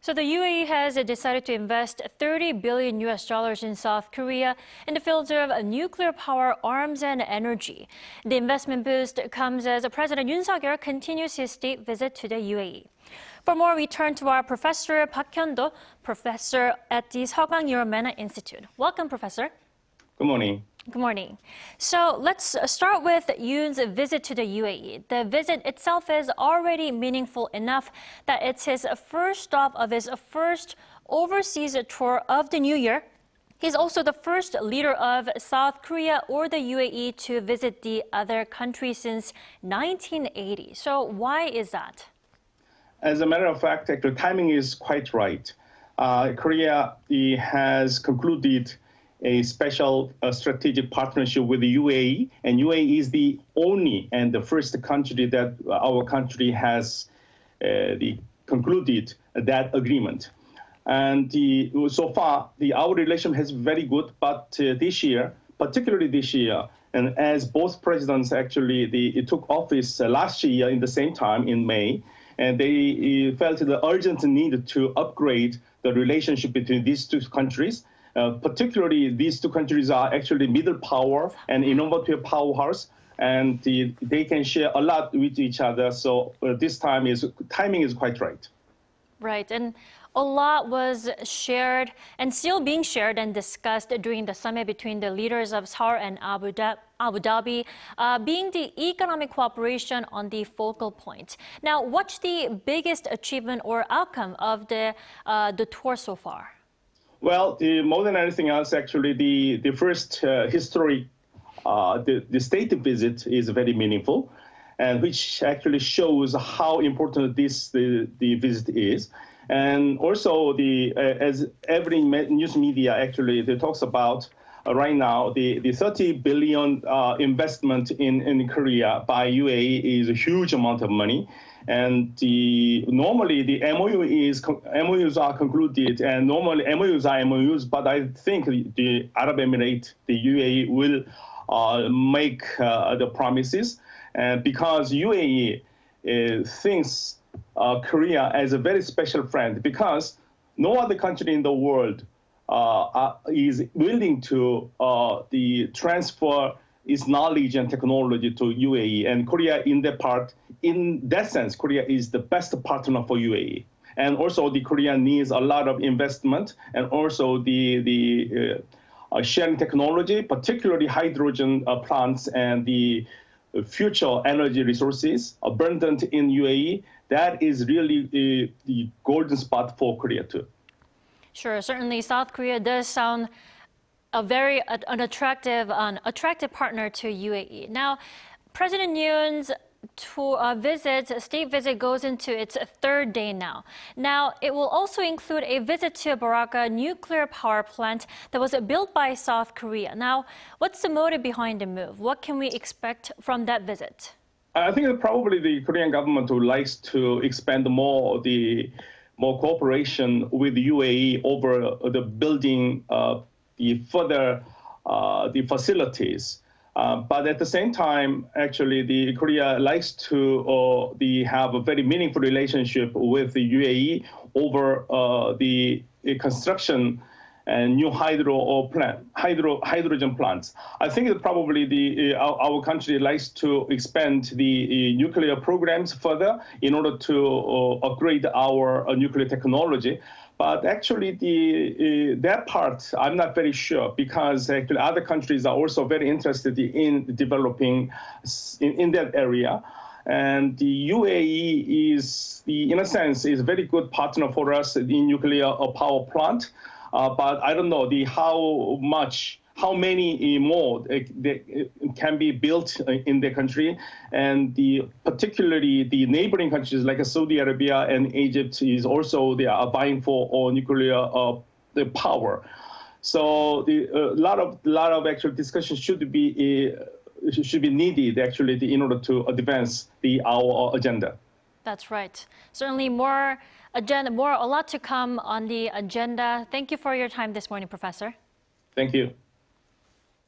So the UAE has decided to invest $30 billion in South Korea in the fields of nuclear power, arms, and energy. The investment boost comes as President Yoon Suk Yeol continues his state visit to the UAE. For more, we turn to our Professor Park Hyon-do, professor at the Sogang Euro-MENA Institute. Welcome, Professor. Good morning. Good morning. So let's start with Yoon's visit to the UAE. The visit itself is already meaningful enough that it's his first stop of his first overseas tour of the new year. He's also the first leader of South Korea or the UAE to visit the other country since 1980. So why is that? As a matter of fact, the timing is quite right. Korea has concluded a special strategic partnership with the UAE, and UAE is the only and the first country that our country has concluded that agreement. And so far, our relation has been very good, but this year, particularly this year, and as both presidents actually took office last year in the same time in May, and they felt the urgent need to upgrade the relationship between these two countries. Particularly, these two countries are actually middle power and innovative powerhouse, and they can share a lot with each other. So this timing is quite right. Right, and a lot was shared and still being shared and discussed during the summit between the leaders of Seoul and Abu Dhabi, being the economic cooperation on the focal point. Now, what's the biggest achievement or outcome of the tour so far? Well, more than anything else, actually, the first historic, the state visit is very meaningful, and which actually shows how important the visit is. And also, as every news media actually talks about right now, the 30 billion investment in Korea by UAE is a huge amount of money. And normally the MOUs are concluded, and normally MOUs are MOUs, but I think the Arab Emirates, the UAE, will make the promises, and because UAE thinks Korea as a very special friend, because no other country in the world is willing to transfer its knowledge and technology to UAE, and Korea in that sense, Korea is the best partner for UAE. And also the Korea needs a lot of investment, and also the sharing technology, particularly hydrogen plants and the future energy resources abundant in UAE. That is really the golden spot for Korea too. Sure, certainly South Korea does sound an attractive partner to UAE. Now, President Yoon's state visit goes into its third day now. Now, it will also include a visit to Baraka nuclear power plant that was built by South Korea. Now, what's the motive behind the move? What can we expect from that visit? I think that probably the Korean government would like to expand more cooperation with the UAE over the building the facilities. But at the same time, actually, the Korea likes to have a very meaningful relationship with the UAE over the construction and new hydrogen plants. I think that probably our country likes to expand the nuclear programs further in order to upgrade our nuclear technology. But actually, that part, I'm not very sure, because actually other countries are also very interested in developing in that area. And the UAE is, in a sense, is a very good partner for us in nuclear power plant. But I don't know how many more can be built in the country, and particularly the neighboring countries like Saudi Arabia and Egypt they are vying for nuclear power. So a lot of actual discussion should be needed actually in order to advance our agenda. That's right. Certainly a lot to come on the agenda. Thank you for your time this morning, Professor. Thank you.